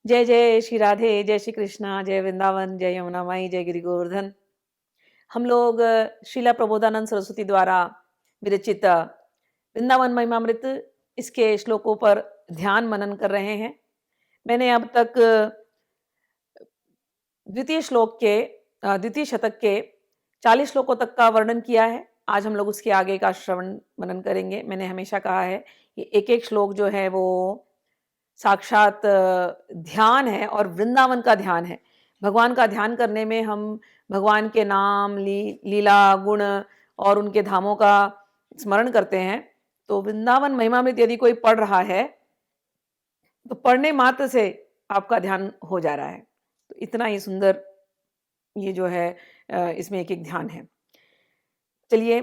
जय जय श्री राधे, जय श्री कृष्णा, जय वृंदावन, जय यमुना माई, जय गिरि गोवर्धन। हम लोग श्रीला प्रबोधानंद सरस्वती द्वारा विरचित वृंदावन महिमामृत इसके श्लोकों पर ध्यान मनन कर रहे हैं। मैंने अब तक द्वितीय शतक के 40 श्लोकों तक का वर्णन किया है। आज हम लोग उसके आगे का श्रवण मनन करेंगे। मैंने हमेशा कहा है कि एक एक श्लोक जो है वो साक्षात ध्यान है और वृंदावन का ध्यान है। भगवान का ध्यान करने में हम भगवान के नाम, लीला, गुण और उनके धामों का स्मरण करते हैं। तो वृंदावन महिमामृत यदि कोई पढ़ रहा है तो पढ़ने मात्र से आपका ध्यान हो जा रहा है। तो इतना ही सुंदर ये जो है इसमें एक एक ध्यान है। चलिए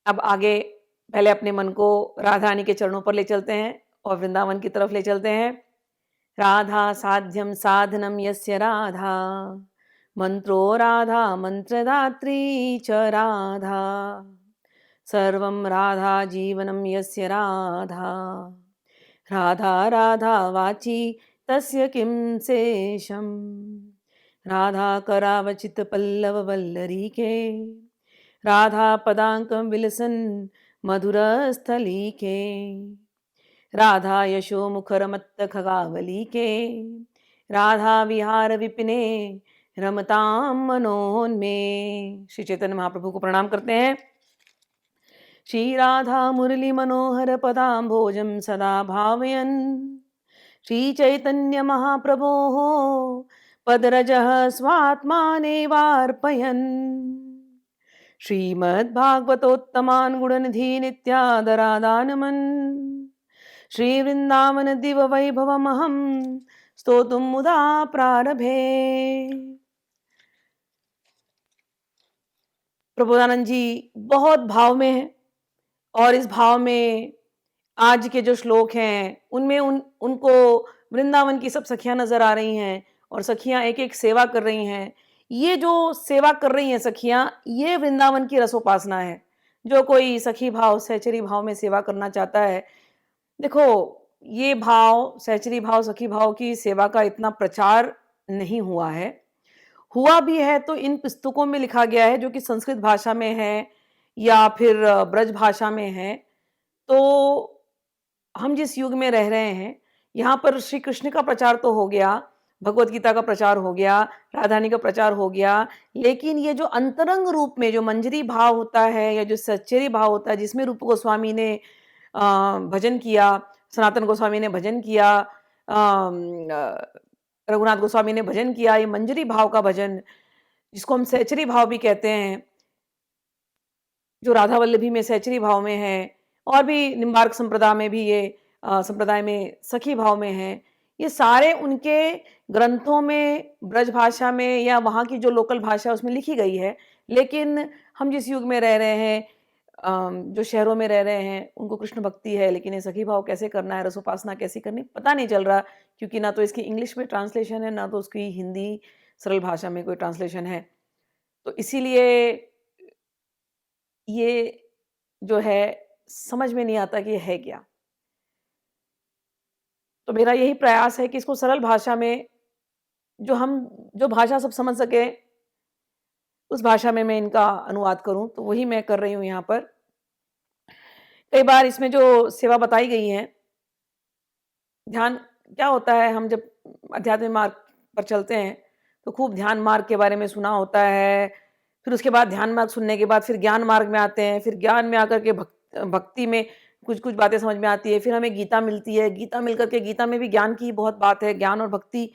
अब आगे पहले अपने मन को राधा रानी के चरणों पर ले चलते हैं और वृंदावन की तरफ ले चलते हैं। राधा साध्यम साधनम यस्य राधा, मंत्रो राधा मंत्रदात्री च राधा, सर्वं राधा जीवनम यस्य राधा, राधा राधा वाची तस्य किं शेषम्, राधा करावचित पल्लव वल्लरीके, राधा पदांकं विलसन मधुरस्थलीके, राधा यशो मुखरमत्त खगावलीके, राधा विहार विपिने रमताम मनोन्मे। श्री चैतन्य महाप्रभु को प्रणाम करते हैं। श्री राधा मुरली मनोहर पदाम्भोजं सदा भावयन्, श्री चैतन्य महाप्रभो पदरजः स्वात्मानेवार्पयन्, श्रीमद्भागवतोत्तमान् गुणनिधि नित्यादरादानमन्, श्री वृंदावन दिव वैभवमहं स्तोतुं मुदा प्रारभे। प्रबोधानंद जी बहुत भाव में हैं और इस भाव में आज के जो श्लोक हैं उनमें उनको वृंदावन की सब सखियां नजर आ रही हैं और सखियां एक एक सेवा कर रही हैं। ये जो सेवा कर रही हैं सखियां, ये वृंदावन की रसोपासना है। जो कोई सखी भाव, सहचरी भाव में सेवा करना चाहता है, देखो ये भाव, सहचरी भाव, सखी भाव की सेवा का इतना प्रचार नहीं हुआ है। हुआ भी है तो इन पुस्तकों में लिखा गया है जो कि संस्कृत भाषा में है या फिर ब्रज भाषा में है। तो हम जिस युग में रह रहे हैं यहाँ पर श्री कृष्ण का प्रचार तो हो गया, भगवत गीता का प्रचार हो गया, राधारानी का प्रचार हो गया, लेकिन ये जो अंतरंग रूप में जो मंजरी भाव होता है या जो सच्चेरी भाव होता है, जिसमें रूप गोस्वामी ने भजन किया, सनातन गोस्वामी ने भजन किया, रघुनाथ गोस्वामी ने भजन किया, ये मंजरी भाव का भजन जिसको हम सहचरी भाव भी कहते हैं, जो राधा वल्लभी में सहचरी भाव में है और भी निम्बार्क संप्रदाय में भी ये संप्रदाय में सखी भाव में है। ये सारे उनके ग्रंथों में ब्रज भाषा में या वहाँ की जो लोकल भाषा है उसमें लिखी गई है। लेकिन हम जिस युग में रह रहे हैं, जो शहरों में रह रहे हैं, उनको कृष्ण भक्ति है, लेकिन ये सखी भाव कैसे करना है, रसोपासना कैसे करनी, पता नहीं चल रहा, क्योंकि ना तो इसकी इंग्लिश में ट्रांसलेशन है, ना तो उसकी हिंदी सरल भाषा में कोई ट्रांसलेशन है। तो इसीलिए ये जो है समझ में नहीं आता कि ये है क्या। तो मेरा यही प्रयास है कि इसको सरल भाषा में, जो भाषा सब समझ सके, उस भाषा में मैं इनका अनुवाद करूं। तो वही मैं कर रही हूं यहाँ पर। कई बार इसमें जो सेवा बताई गई है, ध्यान क्या होता है, हम जब अध्यात्म मार्ग पर चलते हैं तो खूब ध्यान मार्ग के बारे में सुना होता है। फिर उसके बाद ध्यान मार्ग सुनने के बाद फिर ज्ञान मार्ग में आते हैं। फिर ज्ञान में आकर के भक्ति में कुछ कुछ बातें समझ में आती है। फिर हमें गीता मिलती है। गीता मिलकर के, गीता में भी ज्ञान की बहुत बात है, ज्ञान और भक्ति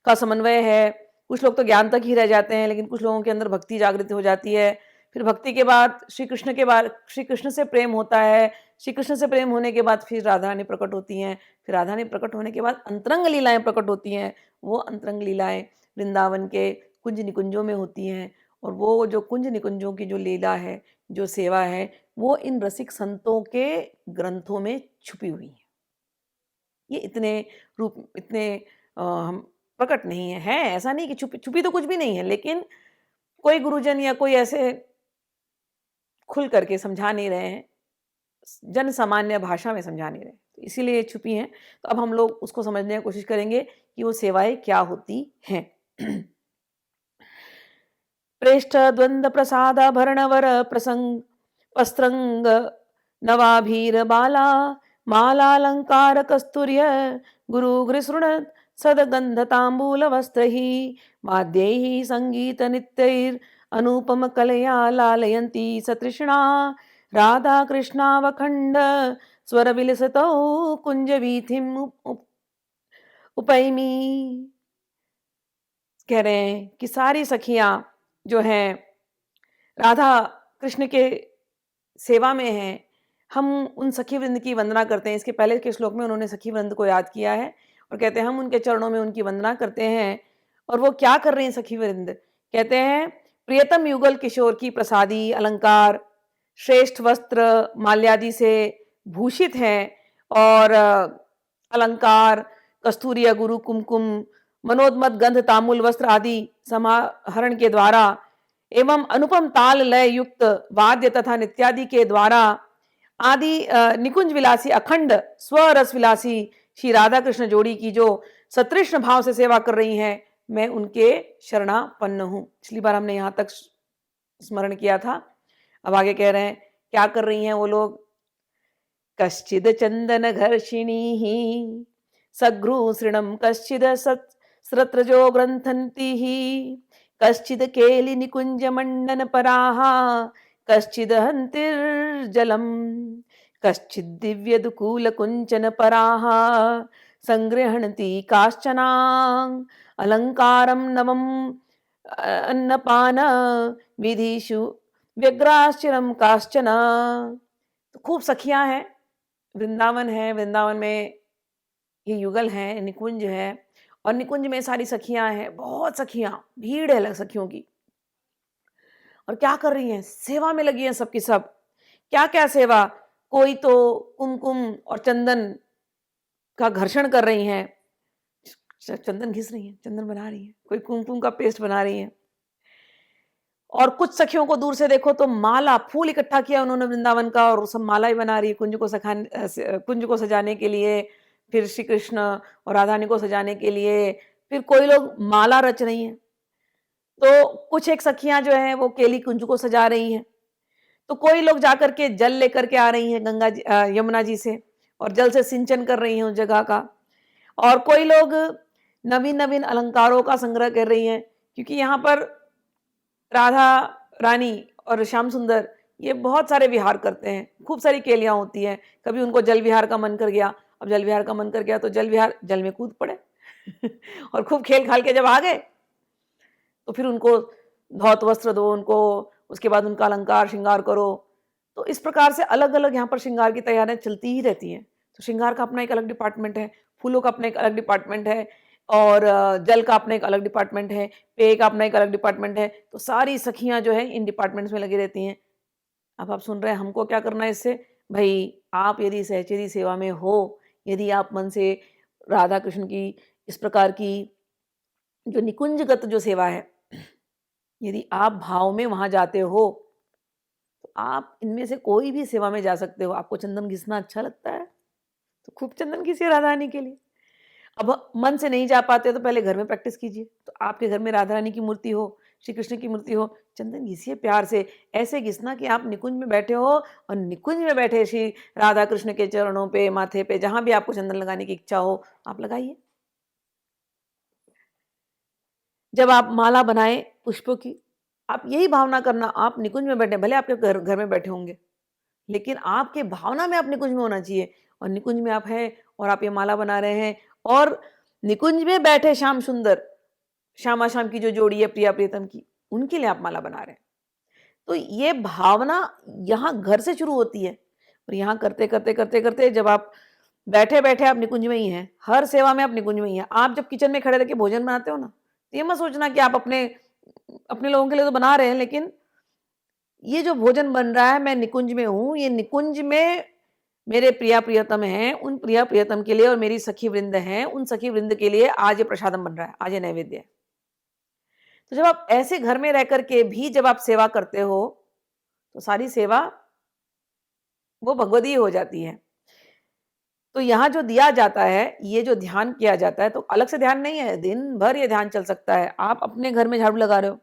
का समन्वय है। कुछ लोग तो ज्ञान तक ही रह जाते हैं, लेकिन कुछ लोगों के अंदर भक्ति जागृत हो जाती है। फिर भक्ति के बाद श्री कृष्ण से प्रेम होता है। श्री कृष्ण से प्रेम होने के बाद फिर राधा रानी प्रकट होती हैं। फिर राधा रानी प्रकट होने के बाद अंतरंग लीलाएं प्रकट होती हैं। वो अंतरंग लीलाएं वृंदावन के कुंज निकुंजों में होती हैं। और वो जो कुंज निकुंजों की जो लीला है, जो सेवा है, वो इन रसिक संतों के ग्रंथों में छुपी हुई है। ये इतने हम प्रकट नहीं है ऐसा नहीं कि छुपी तो कुछ भी नहीं है, लेकिन कोई गुरुजन या कोई ऐसे खुल करके समझा नहीं रहे हैं, जन सामान्य भाषा में समझा नहीं रहे। इसीलिए छुपी हैं। तो अब हम लोग उसको समझने की कोशिश करेंगे कि वो सेवाएं क्या होती हैं। प्रेष्ठ द्वंद्व प्रसादाभरणवर प्रसंग वस्त्रंग नवाभीर बाला मालालंकार कस्तूर्य गुरुगृसृण सदगंधतांबूल वस्त्रैः वाद्यैः संगीत नित्यैर अनुपम कलया लालयन्ती सतृष्णा राधा कृष्णावखंड स्वर विलसतौ कुंज वीथिम उपैमी। कह रहे हैं कि सारी सखियां जो हैं राधा कृष्ण के सेवा में हैं। हम उन सखी वृंद की वंदना करते हैं। इसके पहले के श्लोक में उन्होंने सखी वृंद को याद किया है और कहते हैं हम उनके चरणों में उनकी वंदना करते हैं। और वो क्या कर रही हैं सखी वृंद? कहते हैं प्रियतम युगल किशोर की प्रसादी अलंकार श्रेष्ठ वस्त्र माल्यादि से भूषित हैं और अलंकार कस्तूरिया गुरु कुमकुम मनोदमत गंध तामुल वस्त्र आदि समाहरण के द्वारा एवं अनुपम ताल लय युक्त वाद्य तथा नित्यादि के द्वारा आदि निकुंज विलासी अखंड स्वरस विलासी श्री राधा कृष्ण जोड़ी की जो सतृष्ण भाव से सेवा कर रही हैं, मैं उनके शरणापन्न हूं। पिछली बार हमने यहां तक स्मरण किया था। अब आगे कह रहे हैं क्या कर रही हैं वो लोग। कश्चिद चंदन घर्षिणी सघ्रूसृणम कश्चिद सत्रजो ग्रंथन्ति कश्चिद केलि निकुंज मंडन पराः कश्चिद हंतिर्जलम कश्चिद दिव्य दुकूल कुंचन पराः संगृह्णन्ति काश्चन अलंकारम नवम अन्नपान विधिषु व्यग्राश्चिरम काश्चन। तो खूब सखियां हैं, वृंदावन है, वृंदावन में ये युगल है, निकुंज है और निकुंज में सारी सखियां हैं, बहुत सखियां, भीड़ है सखियों की। और क्या कर रही हैं? सेवा में लगी हैं सबकी सब। क्या क्या सेवा? कोई तो कुमकुम और चंदन का घर्षण कर रही हैं, चंदन घिस रही हैं, चंदन बना रही हैं, कोई कुमकुम का पेस्ट बना रही हैं। और कुछ सखियों को दूर से देखो तो माला फूल इकट्ठा किया उन्होंने वृंदावन का और सब माला ही बना रही है कुंज को सजाने के लिए, फिर श्री कृष्ण और राधा रानी को सजाने के लिए। फिर कोई लोग माला रच रही हैं, तो कुछ एक सखियां जो हैं वो केली कुंज को सजा रही हैं। तो कोई लोग जाकर के जल लेकर के आ रही हैं गंगा जी यमुना जी से और जल से सिंचन कर रही हैं उस जगह का। और कोई लोग नवीन नवीन अलंकारों का संग्रह कर रही हैं, क्योंकि यहाँ पर राधा रानी और श्याम सुंदर ये बहुत सारे विहार करते हैं, खूब सारी केलियां होती हैं। कभी उनको जल विहार का मन कर गया, अब जल विहार का मन कर गया तो जल विहार जल में कूद पड़े और खूब खेल खाल के जब आ गए तो फिर उनको धौत वस्त्र दो उनको, उसके बाद उनका अलंकार श्रृंगार करो। तो इस प्रकार से अलग अलग यहाँ पर श्रृंगार की तैयारियां चलती ही रहती हैं। तो श्रृंगार का अपना एक अलग डिपार्टमेंट है, फूलों का अपना एक अलग डिपार्टमेंट है और जल का अपना एक अलग डिपार्टमेंट है, पेय का अपना एक अलग डिपार्टमेंट है। तो सारी सखियां जो है इन डिपार्टमेंट्स में लगी रहती हैं। अब आप सुन रहे हैं हमको क्या करना है इससे? भाई आप यदि सहचरी सेवा में हो, यदि आप मन से राधा कृष्ण की इस प्रकार की जो निकुंजगत जो सेवा है, यदि आप भाव में वहां जाते हो तो आप इनमें से कोई भी सेवा में जा सकते हो। आपको चंदन घिसना अच्छा लगता है तो खूब चंदन घिसिए राधा रानी के लिए। अब मन से नहीं जा पाते तो पहले घर में प्रैक्टिस कीजिए। तो आपके घर में राधा रानी की मूर्ति हो, श्री कृष्ण की मूर्ति हो, चंदन घिसिए प्यार से, ऐसे घिसना कि आप निकुंज में बैठे हो और निकुंज में बैठे श्री राधा कृष्ण के चरणों पे, माथे पे, जहां भी आपको चंदन लगाने की इच्छा हो आप लगाइए। जब आप माला बनाए पुष्पों की, आप यही भावना करना आप निकुंज में बैठे, भले आपके घर में बैठे होंगे लेकिन आपके भावना में आप निकुंज में होना चाहिए। और निकुंज में आप हैं और आप ये माला बना रहे हैं और निकुंज में बैठे श्याम सुंदर, श्यामा श्याम की जो जोड़ी है प्रिया प्रियतम की, उनके लिए आप माला बना रहे हैं। तो ये भावना यहाँ घर से शुरू होती है और यहाँ करते करते करते करते जब आप बैठे बैठे आप निकुंज में ही हैं, हर सेवा में आप निकुंज में ही हैं। आप जब किचन में खड़े रह के भोजन बनाते हो ना, तो ये मत सोचना कि आप अपने अपने लोगों के लिए तो बना रहे हैं, लेकिन ये जो भोजन बन रहा है मैं निकुंज में हूं, ये निकुंज में मेरे प्रिया प्रियतम हैं, उन प्रिया प्रियतम के लिए और मेरी सखी वृंद हैं, उन सखी वृंद के लिए आज ये प्रसादम बन रहा है, आज ये नैवेद्य है। तो जब आप ऐसे घर में रह करके भी जब आप सेवा करते हो तो सारी सेवा वो भगवदीय हो जाती है। तो यहाँ जो दिया जाता है, ये जो ध्यान किया जाता है, तो अलग से ध्यान नहीं है, दिन भर ये ध्यान चल सकता है। आप अपने घर में झाड़ू लगा रहे हो,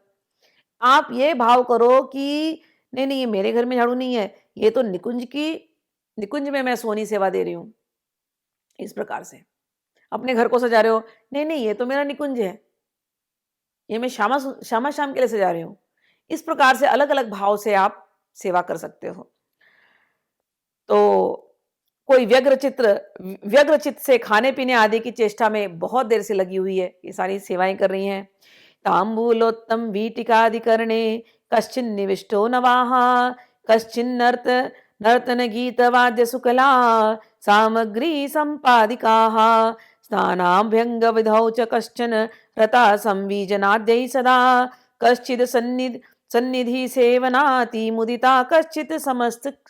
आप ये भाव करो कि नहीं, नहीं, ये मेरे घर में झाड़ू नहीं है, ये तो निकुंज में मैं सोनी सेवा दे रही हूँ। इस प्रकार से अपने घर को सजा रहे हो, नहीं, नहीं, ये तो मेरा निकुंज है, ये मैं श्यामा शाम के लिए सजा रही हूँ। इस प्रकार से अलग-अलग भाव से आप सेवा कर सकते हो। तो कोई व्यग्र चित्त से खाने-पीने आदि की चेष्टा में बहुत देर से लगी हुई है, ये सारी सेवाएँ कर रही हैं। ताम्बूलोत्तम वीटिकाधिकरणे कश्चिन्निविष्टो नवाः कश्चिन्नर्त नर्तनगीतवाद्यसुकला सामग्री सम्पादिकाः स्नानाभ्यङ्गविधौ च कश्चन रताः संवीजनाद्यै सदा कश्चित् सन्निधि सेवनाति मुदिता कश्चित्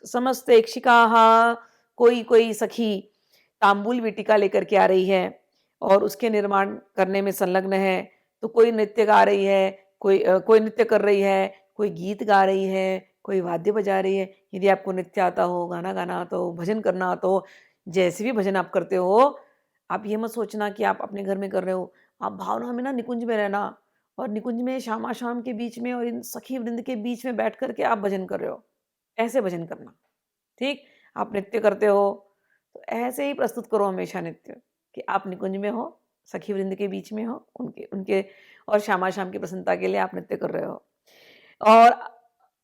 समस्तेक्षिकाः। कोई कोई सखी तांबूल वीटिका लेकर के आ रही है और उसके निर्माण करने में संलग्न है। तो कोई नृत्य गा रही है, कोई नृत्य कर रही है, कोई गीत गा रही है, कोई वाद्य बजा रही है। यदि आपको नृत्य आता हो, गाना गाना आता हो, भजन करना आता हो, जैसे भी भजन आप करते हो, आप ये मत सोचना कि आप अपने घर में कर रहे हो। आप भावना में ना निकुंज में रहना और निकुंज में श्यामा-शाम के बीच में और इन सखी वृंद के बीच में बैठ कर के आप भजन कर रहे हो। ऐसे भजन करना, ठीक? आप नृत्य करते हो, तो ऐसे ही प्रस्तुत करो हमेशा नृत्य कि आप निकुंज में हो, सखी वृंद के बीच में हो, उनके उनके और श्यामा-शाम की प्रसन्नता के लिए आप नृत्य कर रहे हो। और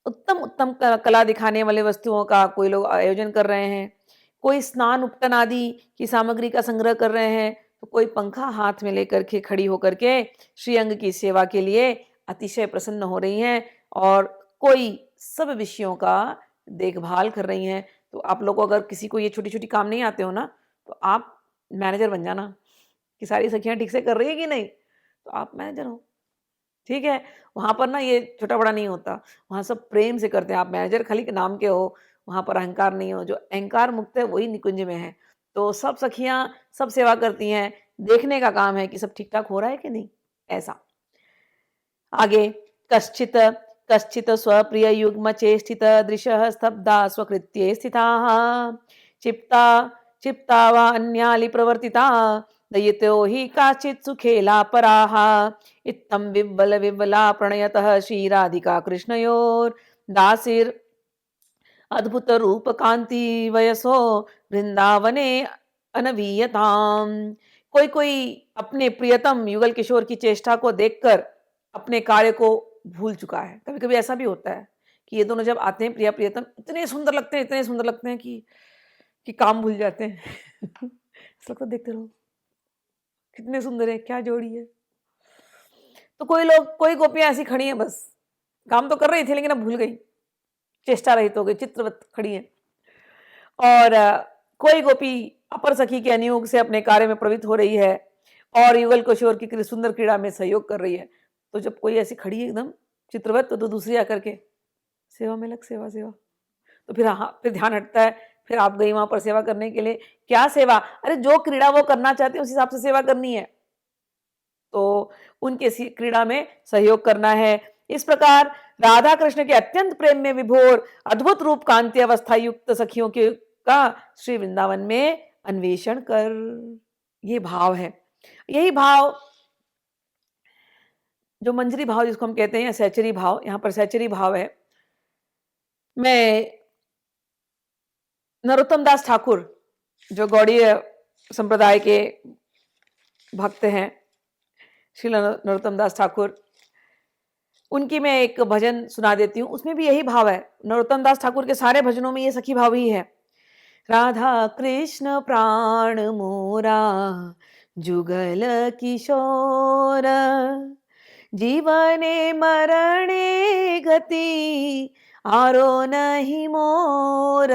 उत्तम कला दिखाने वाले वस्तुओं का कोई लोग आयोजन कर रहे हैं, कोई स्नान उपटन आदि की सामग्री का संग्रह कर रहे हैं, तो कोई पंखा हाथ में लेकर के खड़ी होकर के श्रीअंग की सेवा के लिए अतिशय प्रसन्न हो रही हैं और कोई सब विषयों का देखभाल कर रही हैं। तो आप लोगों को अगर किसी को ये छोटी-छोटी काम नहीं आते हो ना, तो आप मैनेजर बन जाना कि सारी सखियाँ ठीक से कर रही है कि नहीं, तो आप मैनेजर हो। ठीक है? वहाँ पर ना ये छोटा-बड़ा नहीं होता, वहाँ सब प्रेम से करते हैं। आप मैनेजर खाली के नाम के हो, वहाँ पर अहंकार नहीं हो, जो अहंकार मुक्त है वही निकुंज में है। तो सब सखियाँ सब सेवा करती हैं, देखने का काम है कि सब ठीक-ठाक हो रहा है कि नहीं, ऐसा। आगे कश्चित् कश्चित् स्वप्रिययुग्मचेष्टितदृशः स्तब्धा स्वकृत्ये स्थिताः क्षिप्ता क्षिप्ता वा अन्यालि प्रवर्तिता दयितो हि काचित् सुखेलापराः इत्थं विव्वला प्रणयतः श्रीराधिका कृष्णयोर्दासीर् अद्भुत रूप कांति वयसो वृंदावने अनवीयताम। कोई कोई अपने प्रियतम युगल किशोर की चेष्टा को देखकर अपने कार्य को भूल चुका है। कभी कभी ऐसा भी होता है कि ये दोनों जब आते हैं प्रिया प्रियतम इतने सुंदर लगते हैं कि काम भूल जाते हैं। ऐसा लगता है देखते रहो कितने सुंदर है, क्या जोड़ी है। तो कोई गोपियां ऐसी खड़ी हैं, बस काम तो कर रही थी लेकिन अब भूल गई, चेष्टा रहित हो गई, चित्रवत खड़ी है। और कोई गोपी अपर सखी के अनुयोग से अपने कार्य में प्रवृत्त हो रही है और युगल किशोर की सुंदर क्रीड़ा में सहयोग कर रही है। तो जब कोई ऐसी खड़ी है एकदम चित्रवत, तो दूसरी आकर के सेवा में लग, सेवा सेवा। तो फिर ध्यान हटता है, फिर आप गई वहां पर सेवा करने के लिए। क्या सेवा? अरे जो क्रीड़ा वो करना चाहते हैं उस हिसाब से सेवा करनी है, तो उनके क्रीड़ा में सहयोग करना है। इस प्रकार राधा कृष्ण के अत्यंत प्रेम में विभोर अद्भुत रूप कांति अवस्था युक्त सखियों के का श्री वृंदावन में अन्वेषण कर, ये भाव है। यही भाव जो मंजरी भाव जिसको हम कहते हैं, सहचरी भाव, यहाँ पर सहचरी भाव है। मैं नरोत्तम दास ठाकुर जो गौड़ीय संप्रदाय के भक्त हैं, श्री नरोत्तम दास ठाकुर, उनकी मैं एक भजन सुना देती हूँ। उसमें भी यही भाव है। नरोत्तम दास ठाकुर के सारे भजनों में ये सखी भाव ही है। राधा कृष्ण प्राण मोरा जुगल किशोर जीवने मरणे गति आरो नहीं मोर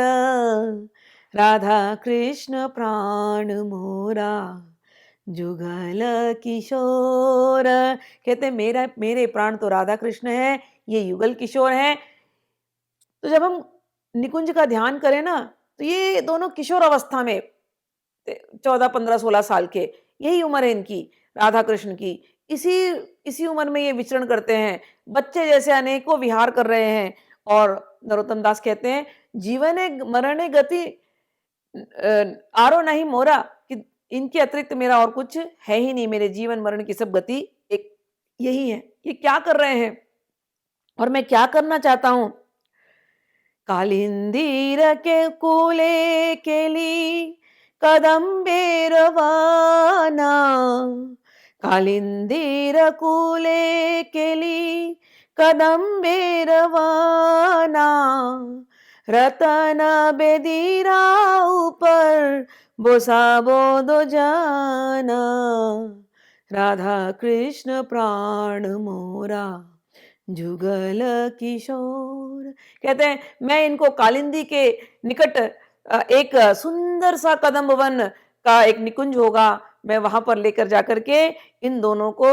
राधा कृष्ण प्राण मोरा जुगल किशोर। कहते मेरे प्राण तो राधा कृष्ण है, ये युगल किशोर है। तो जब हम निकुंज का ध्यान करें ना, तो ये दोनों किशोर अवस्था में 14, 15, 16 साल के, यही उम्र है इनकी, राधा कृष्ण की। इसी उम्र में ये विचरण करते हैं, बच्चे जैसे अनेकों विहार कर रहे हैं। और नरोत्तम दास कहते हैं जीवन मरण गति आरो नहीं मोरा, कि इनके अतिरिक्त मेरा और कुछ है ही नहीं, मेरे जीवन मरण की सब गति एक यही है। ये क्या कर रहे हैं और मैं क्या करना चाहता हूँ। कालिंदीर के कूले केली कदंबे रवाना, कालिंदीर कूले केली कदंबे रवाना, रतन बेदीरा ऊपर बोसा बोदो जाना, राधा कृष्ण प्राण मोरा जुगल किशोर। कहते हैं मैं इनको कालिंदी के निकट एक सुंदर सा कदम्ब वन का एक निकुंज होगा, मैं वहां पर लेकर जाकर के इन दोनों को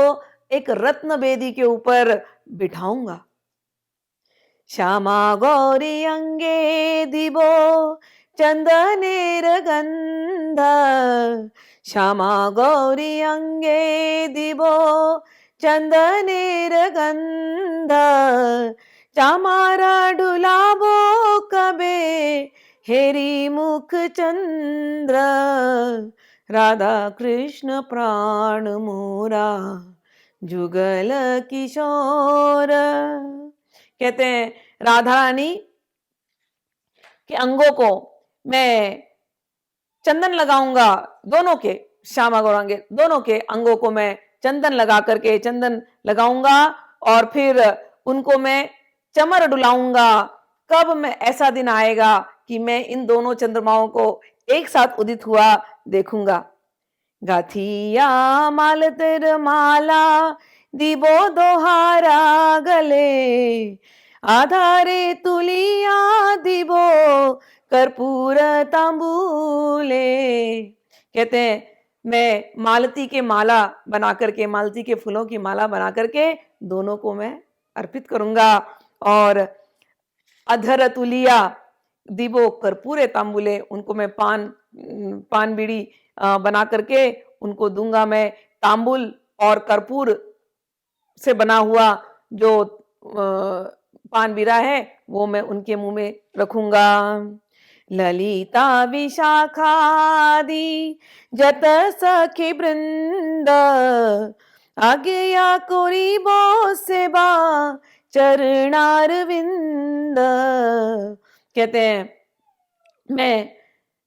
एक रत्न बेदी के ऊपर बिठाऊंगा। श्यामा गौरी अंगे दिबो चंदनेर गंध, श्यामा गौरी अंगे दिबो चंदनेर गंध, चामारा डुलाबो कबे हेरी मुख चंद्र, राधा कृष्ण प्राण मोरा जुगल किशोर। कहते हैं राधा रानी के अंगों को मैं चंदन लगाऊंगा, दोनों के श्यामा गौरांगे दोनों के अंगों को मैं चंदन लगा करके चंदन लगाऊंगा और फिर उनको मैं चमर डुलाऊंगा। कब मैं ऐसा दिन आएगा कि मैं इन दोनों चंद्रमाओं को एक साथ उदित हुआ देखूंगा। गाथिया माल तेर माला दीबो दोहारा गले, आधारे तुलिया दीबो कर्पूर तांबूले। कहते हैं मैं मालती के माला बना करके, मालती के फूलों की माला बना करके दोनों को मैं अर्पित करूंगा, और अधर तुलिया दीबो कर्पूरे तांबुले, उनको मैं पान बीड़ी बना करके उनको दूंगा मैं। तांबुल और कर्पूर से बना हुआ जो पान बीरा है वो मैं उनके मुंह में रखूंगा। ललिता विशाखादि जत सखी वृंद, आज्ञा कोरिबो सेवा चरणारविंद। कहते हैं मैं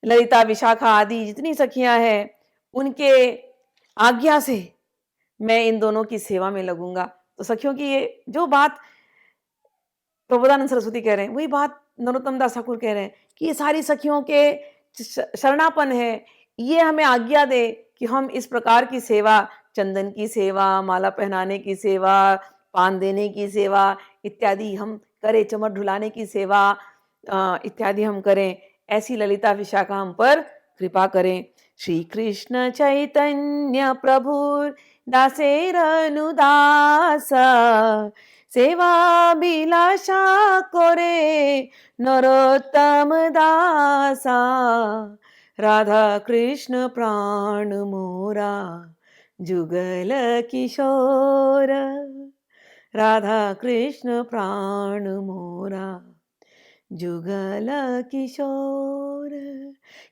ललिता विशाखा आदि जितनी सखियां हैं उनके आज्ञा से मैं इन दोनों की सेवा में लगूंगा। तो सखियों की ये जो बात प्रबोधानंद सरस्वती कह रहे हैं वही बात नरोत्तम दास ठाकुर कह रहे हैं कि ये सारी सखियों के शरणापन है, ये हमें आज्ञा दे कि हम इस प्रकार की सेवा, चंदन की सेवा, माला पहनाने की सेवा, पान देने की सेवा इत्यादि हम करें, चमर ढुलाने की सेवा इत्यादि हम करें। ऐसी ललिता विशाखा हम पर कृपा करें। श्री कृष्ण चैतन्य प्रभु दासेर अनुदास, सेवा बिलासा करे नरोत्तम दासा, राधा कृष्ण प्राण मोरा जुगल किशोर, राधा कृष्ण प्राण मोरा जुगल किशोर।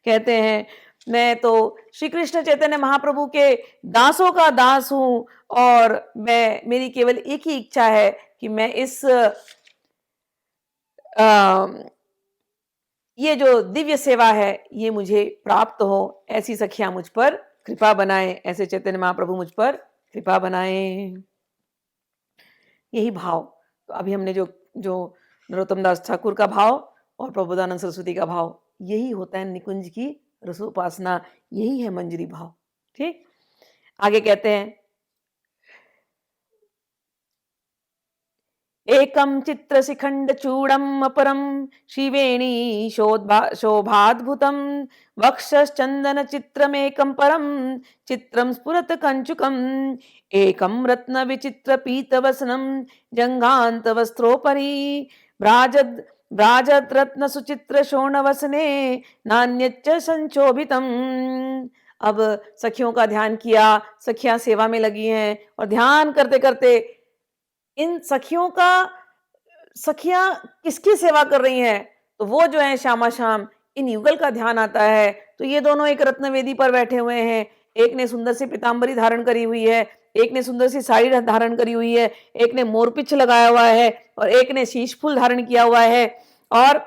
कहते हैं मैं तो श्री कृष्ण चैतन्य महाप्रभु के दासों का दास हूं, और मेरी केवल एक ही इच्छा है कि मैं इस ये जो दिव्य सेवा है ये मुझे प्राप्त हो। ऐसी सखियां मुझ पर कृपा बनाए, ऐसे चैतन्य महाप्रभु मुझ पर कृपा बनाए। यही भाव, तो अभी हमने जो जो नरोत्तम दास ठाकुर का भाव और प्रबोधानंद सरस्वती का भाव, यही होता है निकुंज की रसोपासना, यही है मंजरी भाव। ठीक, आगे कहते हैं एकम चित्र शिखंड चूड़म अपरम शिवेणी शोभाद्भुतम, वक्षश्चंदन चित्रमेकं परम चित्रम स्फुरत कंचुकम, एकम रत्न विचित्र पीतवसनम जंघांत वस्त्रोपरि, भ्राजत रत्न सुचित्र शोणवसने नान्यच्च संशोभितम। अब सखियों का ध्यान किया, सखियां सेवा में लगी हैं और ध्यान करते करते इन सखियां किसकी सेवा कर रही हैं, तो वो जो है श्यामा श्याम इन युगल का ध्यान आता है तो ये दोनों एक रत्नवेदी पर बैठे हुए हैं। एक ने सुंदर सी पीतांबरी धारण करी हुई है, एक ने सुंदर सी साड़ी धारण करी हुई है, एक ने मोरपिच लगाया हुआ है और एक ने शीश फूल धारण किया हुआ है, और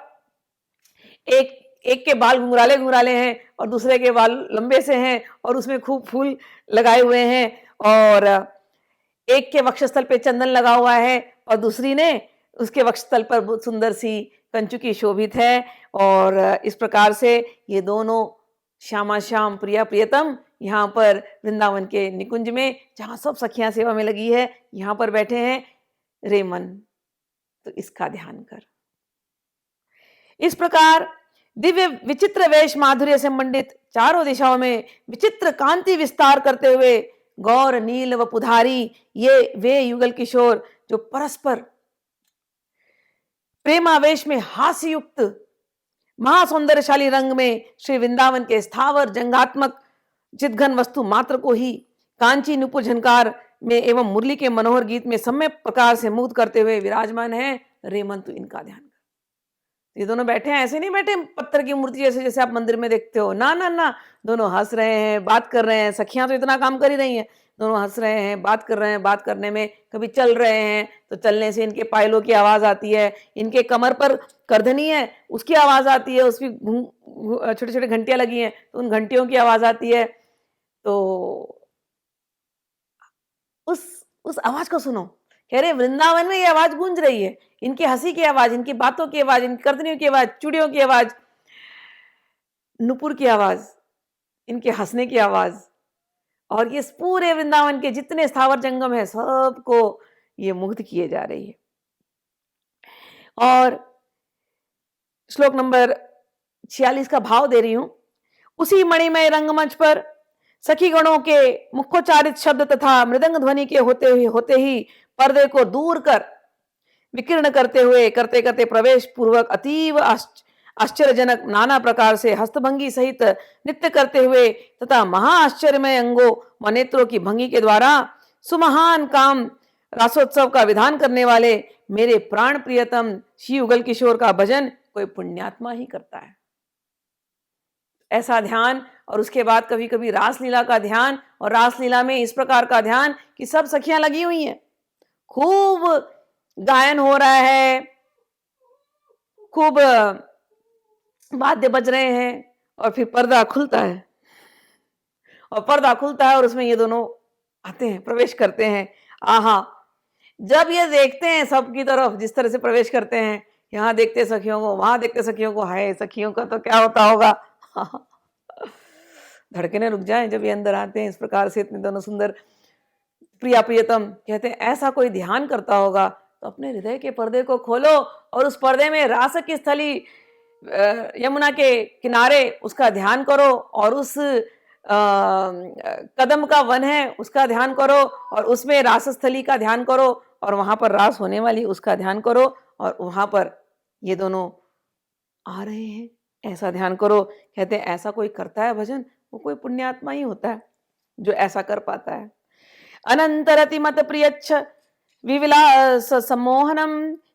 एक एक के बाल घुंघराले घुंघराले हैं और दूसरे के बाल लंबे से हैं और उसमें खूब फूल लगाए हुए हैं, और एक के वक्षस्थल पे चंदन लगा हुआ है और दूसरी ने उसके वक्षस्थल पर बहुत सुंदर सी कंचुकी शोभित है। और इस प्रकार से ये दोनों श्यामा श्याम प्रिया प्रियतम यहाँ पर वृंदावन के निकुंज में, जहाँ सब सखियां सेवा में लगी है, यहाँ पर बैठे हैं। रे मन, तो इसका ध्यान कर। इस प्रकार दिव्य विचित्र वेश माधुर्य से मंडित, चारों दिशाओं में विचित्र कांति विस्तार करते हुए गौर नील व पुधारी ये वे युगल किशोर जो परस्पर प्रेमावेश में हास्य युक्त महासौंदर्यशाली रंग में श्री वृंदावन के स्थावर जंगात्मक चिदघन वस्तु मात्र को ही कांची नुपुर झनकार में एवं मुरली के मनोहर गीत में सम्यक प्रकार से मुग्ध करते हुए विराजमान है। रेमन, तू इनका ध्यान कर। ये दोनों बैठे हैं, ऐसे नहीं बैठे पत्थर की मूर्ति जैसे जैसे आप मंदिर में देखते हो, ना ना ना, दोनों हंस रहे हैं, बात कर रहे हैं। सखियां तो इतना काम कर ही रही हैं, दोनों हंस रहे हैं, बात कर रहे हैं। बात करने में कभी चल रहे हैं तो चलने से इनके पायलों की आवाज आती है, इनके कमर पर करधनी है उसकी आवाज आती है, उसकी छोटी छोटी घंटियां लगी हैं तो उन घंटियों की आवाज आती है। तो उस आवाज को सुनो। कह रहे वृंदावन में ये आवाज गूंज रही है, इनकी हंसी की आवाज, इनकी बातों की आवाज, इनकी करधनियों की आवाज, चूड़ियों की आवाज, नुपुर की आवाज, इनके हंसने की आवाज, और ये पूरे वृंदावन के जितने स्थावर जंगम है सबको ये मुग्ध किए जा रही है। और श्लोक नंबर 46 का भाव दे रही हूं। उसी मणिमय रंगमंच पर सखी गणों के मुखोच्चारित शब्द तथा मृदंग ध्वनि के होते ही पर्दे को दूर कर विकीर्ण करते हुए करते करते प्रवेश पूर्वक अतीव आश्चर्यजनक नाना प्रकार से हस्तभंगी सहित नृत्य करते हुए तथा महाआश्चर्यमय अंगों व नेत्रों की भंगी के द्वारा सुमहान काम रासोत्सव का विधान करने वाले मेरे प्राण प्रियतम श्री युगल किशोर का भजन कोई पुण्यात्मा ही करता है। ऐसा ध्यान, और उसके बाद कभी कभी रासलीला का ध्यान, और रासलीला में इस प्रकार का ध्यान कि सब सखियां लगी हुई हैं, खूब गायन हो रहा है, खूब वाद्य बज रहे हैं, और फिर पर्दा खुलता है, और पर्दा खुलता है और उसमें ये दोनों आते हैं, प्रवेश करते हैं। आहा, जब ये देखते हैं सबकी तरफ जिस तरह से प्रवेश करते हैं, यहाँ देखते सखियों को, वहां देखते सखियों को, हाय सखियों का तो क्या होता होगा। धड़कने रुक जाएं जब ये अंदर आते हैं इस प्रकार से, इतने दोनों सुंदर प्रिया प्रियतम। कहते हैं ऐसा कोई ध्यान करता होगा तो अपने हृदय के पर्दे को खोलो और उस पर्दे में रास की स्थली यमुना के किनारे उसका ध्यान करो, और उस कदम का वन है उसका ध्यान करो, और उसमें रासस्थली का ध्यान करो, और वहां पर रास होने वाली उसका ध्यान करो, और वहां पर ये दोनों आ रहे हैं, ऐसा ध्यान करो। कहते हैं ऐसा कोई करता है भजन, वो कोई पुण्यात्मा ही होता है जो ऐसा कर पाता है। अनंतरति मत प्रियच्छ विविलास सम्मोहनम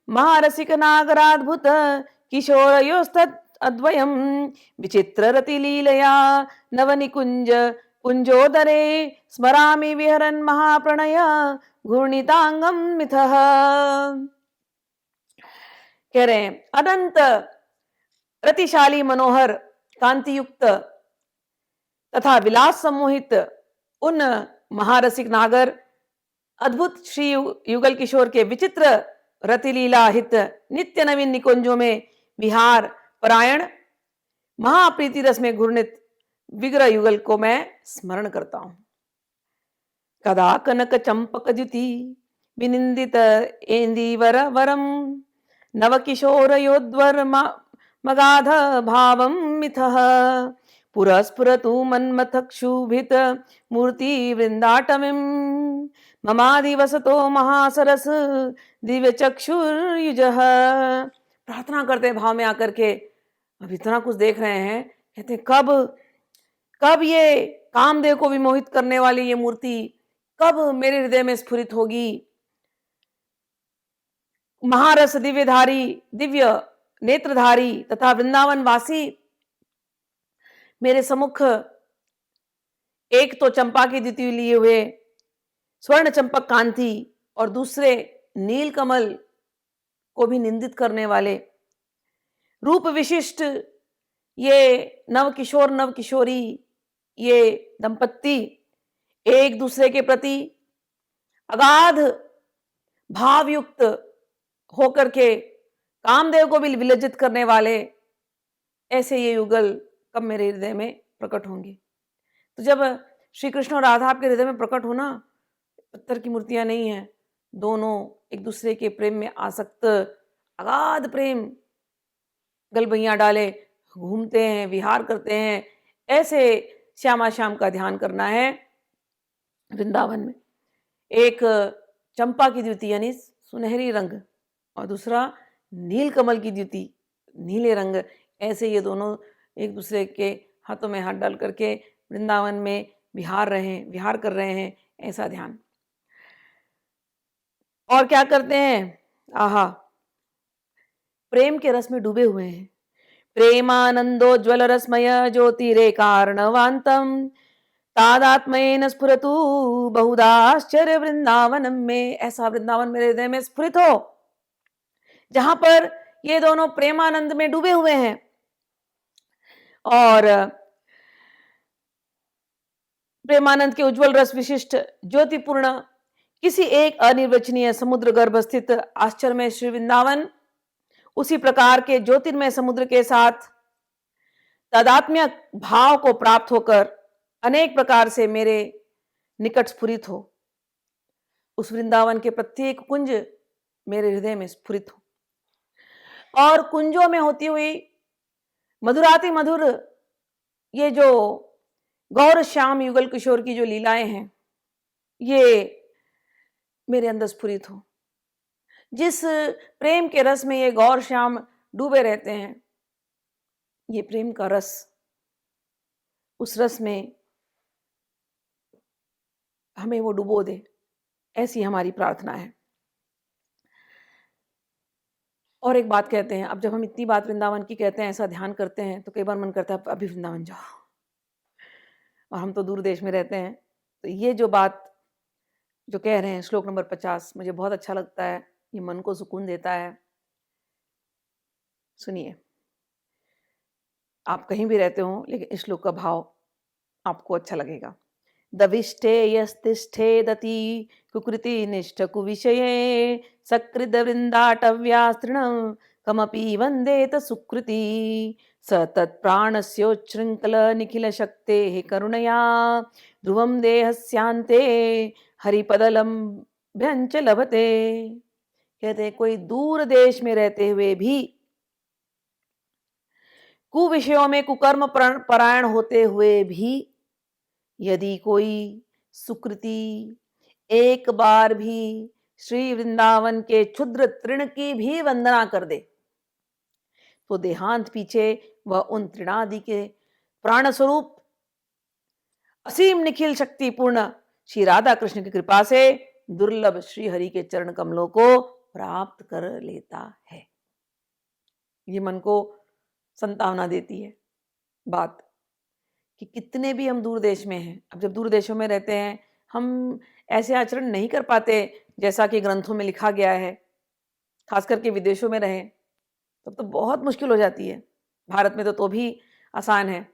महारसिक नागराद्भुत किशोरयोस्तत् अद्वयम विचित्र रति लीलया नवनिकुंज कुंजोदरे स्मरामि विहरन् महाप्रणय घूर्णितांगम मिथः। कह रहे हैं अनंत रतिशाली मनोहर कांतियुक्त तथा विलास सम्मोहित उन महारसिक नागर अद्भुत श्री युगल किशोर के विचित्र रतिलीला हित नित्य नवीन निकुंजों में विहार परायण महाप्रीति रस में घूर्णित विग्रह युगल को मैं स्मरण करता हूं। कदा कनक चंपक द्युति विनिंदित एंदीवर वरम नव किशोर योद्वर मगाध भावम मिथः पुरस्फुरतु मन्मथक्षुभित मूर्ति वृंदाटवीं ममादिवसतो महासरस दिव्य चक्षुर्युजः। प्रार्थना करते हैं भाव में आकर के, अब इतना कुछ देख रहे हैं, कहते हैं कब ये कामदेव को विमोहित करने वाली ये मूर्ति कब मेरे हृदय में स्फुरित होगी। महारस दिव्य नेत्रधारी तथा वृंदावन वासी मेरे सम्मुख एक तो चंपा की द्वितीय लिए हुए स्वर्ण चंपक कांति और दूसरे नील कमल को भी निंदित करने वाले रूप विशिष्ट ये नव किशोर नव किशोरी ये दंपत्ति एक दूसरे के प्रति अगाध भावयुक्त होकर के कामदेव को भी विलज्जित करने वाले ऐसे ये युगल कब मेरे हृदय में प्रकट होंगे। तो जब श्री कृष्ण और राधा आपके हृदय में प्रकट होना, पत्थर की मूर्तियां नहीं है, दोनों एक दूसरे के प्रेम में आसक्त अगाध प्रेम गलबैया डाले घूमते हैं, विहार करते हैं। ऐसे श्यामा श्याम का ध्यान करना है वृंदावन में। एक चंपा की द्युति यानी सुनहरी रंग और दूसरा नील कमल की द्युति नीले रंग, ऐसे ये दोनों एक दूसरे के हाथों में हाथ डाल करके वृंदावन में विहार कर रहे हैं, ऐसा ध्यान। और क्या करते हैं, आहा, प्रेम के रस में डूबे हुए हैं। प्रेमानंदोज्वल रसमय ज्योतिरे कारणवांतम तादात्मयेन स्फुरतु बहुदाश्चर्य वृंदावनम में। ऐसा वृंदावन मेरे हृदय में स्फुरित हो जहां पर ये दोनों प्रेमानंद में डूबे हुए हैं और प्रेमानंद के उज्जवल रस विशिष्ट ज्योतिपूर्ण किसी एक अनिर्वचनीय समुद्र गर्भ स्थित आश्चर्य में श्री वृंदावन उसी प्रकार के ज्योतिर्मय समुद्र के साथ तादात्म्य भाव को प्राप्त होकर अनेक प्रकार से मेरे निकट स्फुरित हो। उस वृंदावन के प्रत्येक कुंज मेरे हृदय में स्फुरित हो और कुंजों में होती हुई मधुराति मधुर ये जो गौर श्याम युगल किशोर की जो लीलाएं हैं, ये मेरे अंदर स्फुरित हो। जिस प्रेम के रस में ये गौर श्याम डूबे रहते हैं, ये प्रेम का रस, उस रस में हमें वो डुबो दे, ऐसी हमारी प्रार्थना है। और एक बात कहते हैं, अब जब हम इतनी बात वृंदावन की कहते हैं, ऐसा ध्यान करते हैं, तो कई बार मन करता है अभी वृंदावन जाओ, और हम तो दूर देश में रहते हैं। तो ये जो बात जो कह रहे हैं श्लोक नंबर 50 मुझे बहुत अच्छा लगता है, ये मन को सुकून देता है। सुनिए, आप कहीं भी रहते हो लेकिन इस श्लोक का भाव आपको अच्छा लगेगा। दविष्टे यस्तिष्ठेदति कुकृति निष्ठ कुविषये सकृद वृंदाटव्यास्तृण कमपि वंदेत सुकृति स तत्प्राणस्योच्छृंखल निखिल शक्तेः करुणया ध्रुवं देहस्यान्ते हरिपदलम भ्यंच लभते। कहते हैं कोई दूर देश में रहते हुए भी, कुविषयों में कुकर्म परायण होते हुए भी, यदि कोई सुकृति एक बार भी श्री वृंदावन के क्षुद्र तृण की भी वंदना कर दे, तो देहांत पीछे वह उन तृणादि के प्राण स्वरूप असीम निखिल शक्तिपूर्ण श्री राधा कृष्ण की कृपा से दुर्लभ श्री हरि के चरण कमलों को प्राप्त कर लेता है। ये मन को संतावना देती है बात कि कितने भी हम दूर देश में हैं, अब जब दूर देशों में रहते हैं हम ऐसे आचरण नहीं कर पाते जैसा कि ग्रंथों में लिखा गया है, खास करके विदेशों में रहें तब तो बहुत मुश्किल हो जाती है। भारत में तो भी आसान है,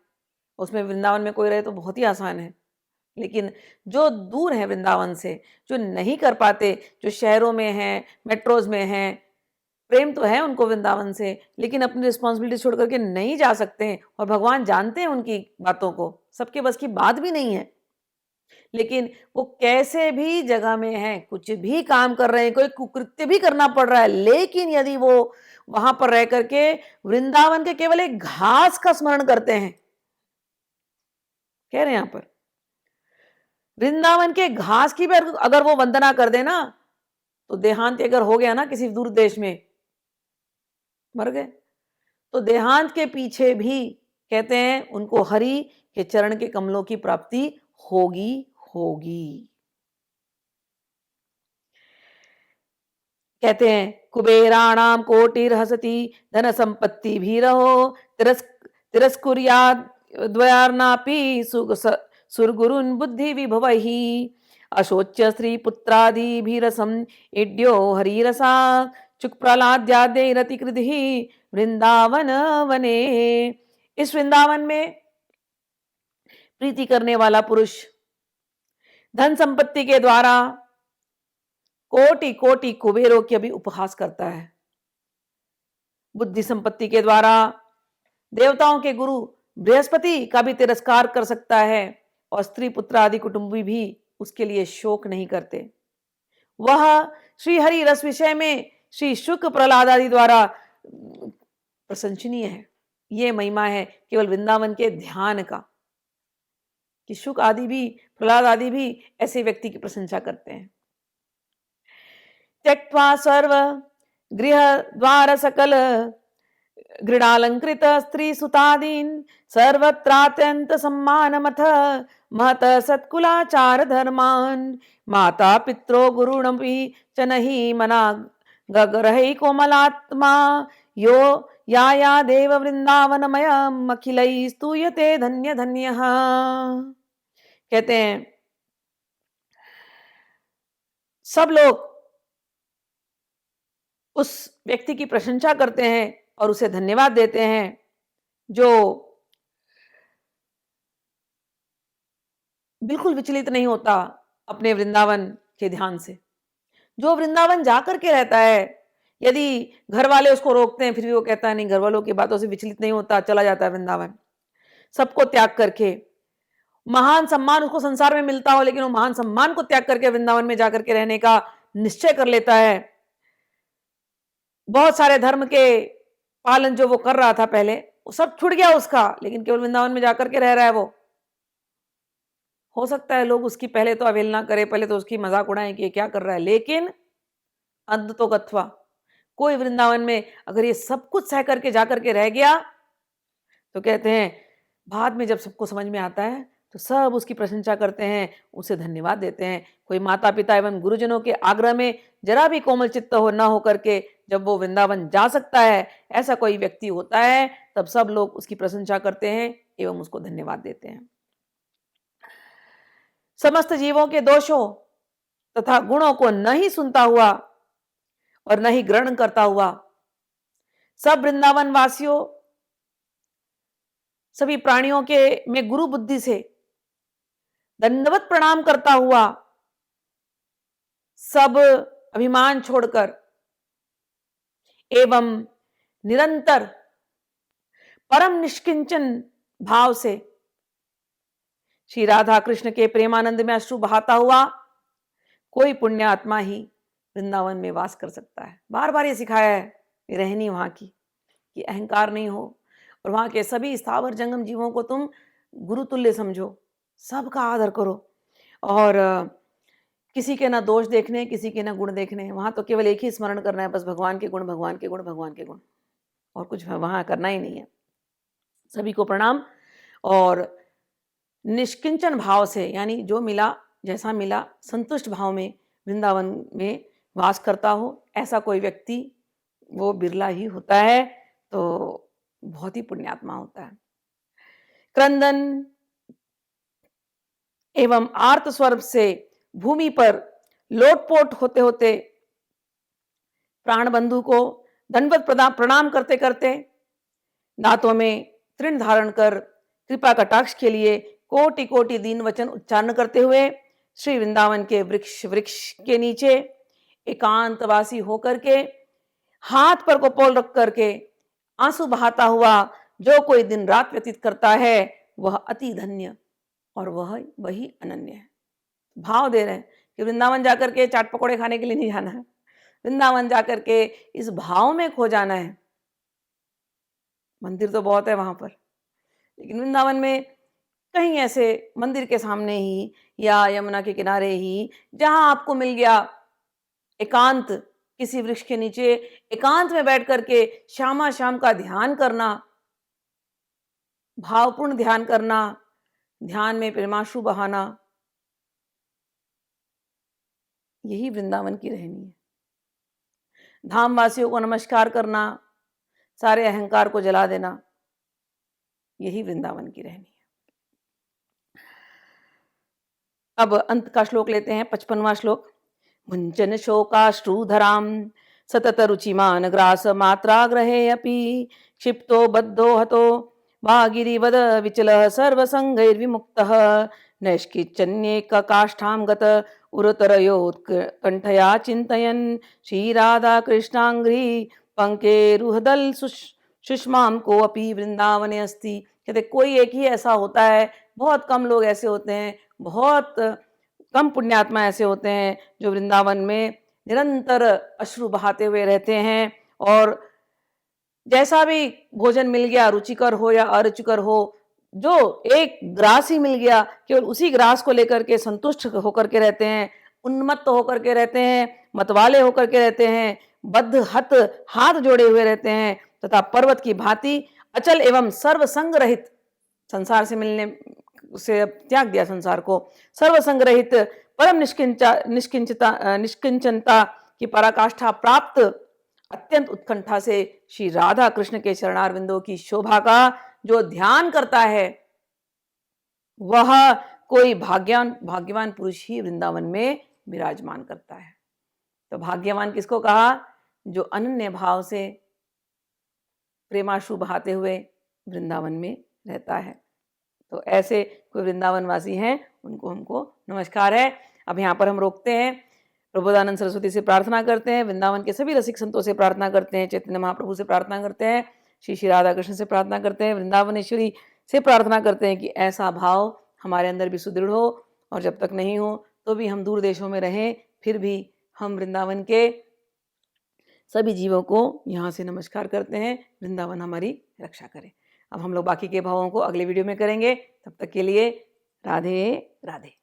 उसमें वृंदावन में कोई रहे तो बहुत ही आसान है, लेकिन जो दूर है वृंदावन से, जो नहीं कर पाते, जो शहरों में हैं, मेट्रोज में हैं, प्रेम तो है उनको वृंदावन से, लेकिन अपनी रिस्पॉन्सिबिलिटी छोड़ करके नहीं जा सकते हैं। और भगवान जानते हैं उनकी बातों को, सबके बस की बात भी नहीं है, लेकिन वो कैसे भी जगह में हैं, कुछ भी काम कर रहे हैं, कोई कुकृत्य भी करना पड़ रहा है, लेकिन यदि वो वहां पर रह करके वृंदावन के केवल एक घास का स्मरण करते हैं, कह रहे हैं यहां पर वृंदावन के घास की भी अगर वो वंदना कर देना, तो देहांत अगर हो गया ना किसी दूर देश में, मर गए, तो देहांत के पीछे भी कहते हैं उनको हरि के चरण के कमलों की प्राप्ति होगी होगी। कहते हैं कुबेराणाम कोटिर हसती धन संपत्ति भी रहो तिरस्कुर्याद द्वयार्नापि सुरगुरुन् बुद्धि विभवहि अशोच्य स्त्री पुत्रादिभिरसम इड्यो हरिरसा चुक प्रहलाद्यादेरति कृधि वृंदावन वने। इस वृंदावन में प्रीति करने वाला पुरुष धन संपत्ति के द्वारा कोटि कोटि कुबेरों की भी उपहास करता है, बुद्धि संपत्ति के द्वारा देवताओं के गुरु बृहस्पति का भी तिरस्कार कर सकता है, और स्त्री पुत्र आदि कुटुंबी भी उसके लिए शोक नहीं करते। वह श्री हरि रस विषय में श्री शुक प्रहलाद आदि द्वारा प्रशंसनीय है। ये महिमा है केवल वृंदावन के ध्यान का, कि शुक आदि भी प्रहलाद आदि भी ऐसे व्यक्ति की प्रशंसा करते हैं। त्यक्त्वा सर्व गृह द्वार सकल गृणालंकृत स्त्री सुतादीन सर्वत्रात्यंत सम्मानमथ महत सत्कुलाचार धर्मान माता पित्रो गुरुणपि च नहि मना गगरहि कोमलात्मा यो या देव वृंदावनमयम् अखिलैः स्तूयते धन्य धन्यः। कहते हैं सब लोग उस व्यक्ति की प्रशंसा करते हैं और उसे धन्यवाद देते हैं जो बिल्कुल विचलित नहीं होता अपने वृंदावन के ध्यान से, जो वृंदावन जाकर के रहता है। यदि घर वाले उसको रोकते हैं फिर भी वो कहता है नहीं, घर वालों की बातों से विचलित नहीं होता, चला जाता है वृंदावन, सबको त्याग करके। महान सम्मान उसको संसार में मिलता हो, लेकिन वो महान सम्मान को त्याग करके वृंदावन में जाकर के रहने का निश्चय कर लेता है। बहुत सारे धर्म के पालन जो वो कर रहा था पहले, वो सब छूट गया उसका, लेकिन केवल वृंदावन में जाकर के रह रहा है वो। हो सकता है लोग उसकी पहले तो अवहेलना करें, पहले तो उसकी मजाक उड़ाएं कि ये क्या कर रहा है, लेकिन अंत तो गत्वा कोई वृंदावन में अगर ये सब कुछ सह करके जाकर के रह गया तो कहते हैं बाद में जब सबको समझ में आता है तो सब उसकी प्रशंसा करते हैं, उसे धन्यवाद देते हैं। कोई माता पिता एवं गुरुजनों के आग्रह में जरा भी कोमल चित्त हो ना हो करके जब वो वृंदावन जा सकता है, ऐसा कोई व्यक्ति होता है, तब सब लोग उसकी प्रशंसा करते हैं एवं उसको धन्यवाद देते हैं। समस्त जीवों के दोषों तथा गुणों को न ही सुनता हुआ और न ही ग्रहण करता हुआ सब वृंदावन वासियों सभी प्राणियों के में गुरु बुद्धि से दंडवत प्रणाम करता हुआ सब अभिमान छोड़कर एवं निरंतर परम निष्किंचन भाव से श्री राधा कृष्ण के प्रेमानंद में अश्रु बहाता हुआ कोई पुण्य आत्मा ही वृंदावन में वास कर सकता है। बार बार ये सिखाया है रहनी वहां की, कि अहंकार नहीं हो और वहां के सभी स्थावर जंगम जीवों को तुम गुरु तुल्य समझो, सबका आदर करो, और किसी के ना दोष देखने, किसी के ना गुण देखने। वहां तो केवल एक ही स्मरण करना है, बस भगवान के गुण, भगवान के गुण, भगवान के गुण, और कुछ वहां करना ही नहीं है। सभी को प्रणाम और निष्किंचन भाव से, यानी जो मिला जैसा मिला संतुष्ट भाव में वृंदावन में वास करता हो, ऐसा कोई व्यक्ति वो बिरला ही होता है, तो बहुत ही पुण्यात्मा होता है। क्रंदन एवं आर्त स्वर से भूमि पर लोटपोट होते होते प्राण बंधु को दंडवत प्रणाम करते करते दांतों में तृण धारण कर कृपा कटाक्ष के लिए कोटि कोटि दीन वचन उच्चारण करते हुए श्री वृंदावन के वृक्ष के नीचे एकांतवासी होकर के हाथ पर कपोल रख करके आंसू बहाता हुआ जो कोई दिन रात व्यतीत करता है वह अति धन्य और वही अनन्य है। भाव दे रहे हैं कि वृंदावन जाकर के चाट पकौड़े खाने के लिए नहीं जाना है, वृंदावन जाकर के इस भाव में खो जाना है। मंदिर तो बहुत है वहां पर, लेकिन वृंदावन में कहीं ऐसे मंदिर के सामने ही या यमुना के किनारे ही जहां आपको मिल गया एकांत, किसी वृक्ष के नीचे एकांत में बैठ करके श्यामा श्याम का ध्यान करना, भावपूर्ण ध्यान करना, ध्यान में प्रेमाश्रु बहाना, यही वृंदावन की रहनी है। धाम वासियों को नमस्कार करना, सारे अहंकार को जला देना, यही वृंदावन की रहनी है। अब अंत का श्लोक लेते हैं, 55वां श्लोक। मुंचन शोकाश्रुधराम सतत रुचिमान ग्रास मात्रा ग्रहे अपि क्षिप्तो बद्धो हतो भागिरिवद विचल सर्वसंगैर्विमुक्तः नैष्किच्चन्येक काष्ठां गत उरतरयोत्कण्ठया चिन्तयन् श्रीराधा कृष्णांघ्रि पंकेरुहदल सुषमाम को अपि वृंदावने अस्ति। कहते कोई एक ही ऐसा होता है, बहुत कम लोग ऐसे होते हैं, बहुत कम पुण्यात्मा ऐसे होते हैं जो वृंदावन में निरंतर अश्रु बहाते हुए रहते हैं, और जैसा भी भोजन मिल गया, रुचिकर हो या अरुचिकर हो, जो एक ग्रास ही मिल गया, केवल उसी ग्रास को लेकर के संतुष्ट होकर के रहते हैं, उन्मत्त होकर के रहते हैं, मतवाले होकर के रहते हैं, बद्ध हत हाथ जोड़े हुए रहते हैं, तथा पर्वत की भांति अचल एवं सर्वसंग रहित, संसार से मिलने से त्याग दिया संसार को, सर्वसंग रहित परम निष्किंचनता की पराकाष्ठा प्राप्त अत्यंत उत्कंठा से श्री राधा कृष्ण के चरणारविंदों की शोभा का जो ध्यान करता है, वह कोई भाग्यवान पुरुष ही वृंदावन में विराजमान करता है। तो भाग्यवान किसको कहा? जो अनन्य भाव से प्रेमाश्रु बहाते हुए वृंदावन में रहता है। तो ऐसे कोई वृंदावनवासी हैं, उनको हमको नमस्कार है। अब यहाँ पर हम रोकते हैं, प्रबोधानंद सरस्वती से प्रार्थना करते हैं, वृंदावन के सभी रसिक संतों से प्रार्थना करते हैं, चैतन्य महाप्रभु से प्रार्थना करते हैं, श्री श्री राधा कृष्ण से प्रार्थना करते हैं, वृंदावनेश्वरी से प्रार्थना करते हैं कि ऐसा भाव हमारे अंदर भी सुदृढ़ हो, और जब तक नहीं हो तो भी हम दूर देशों में रहें, फिर भी हम वृंदावन के सभी जीवों को यहाँ से नमस्कार करते हैं। वृंदावन हमारी रक्षा करे। अब हम लोग बाकी के भावों को अगले वीडियो में करेंगे। तब तक के लिए राधे राधे।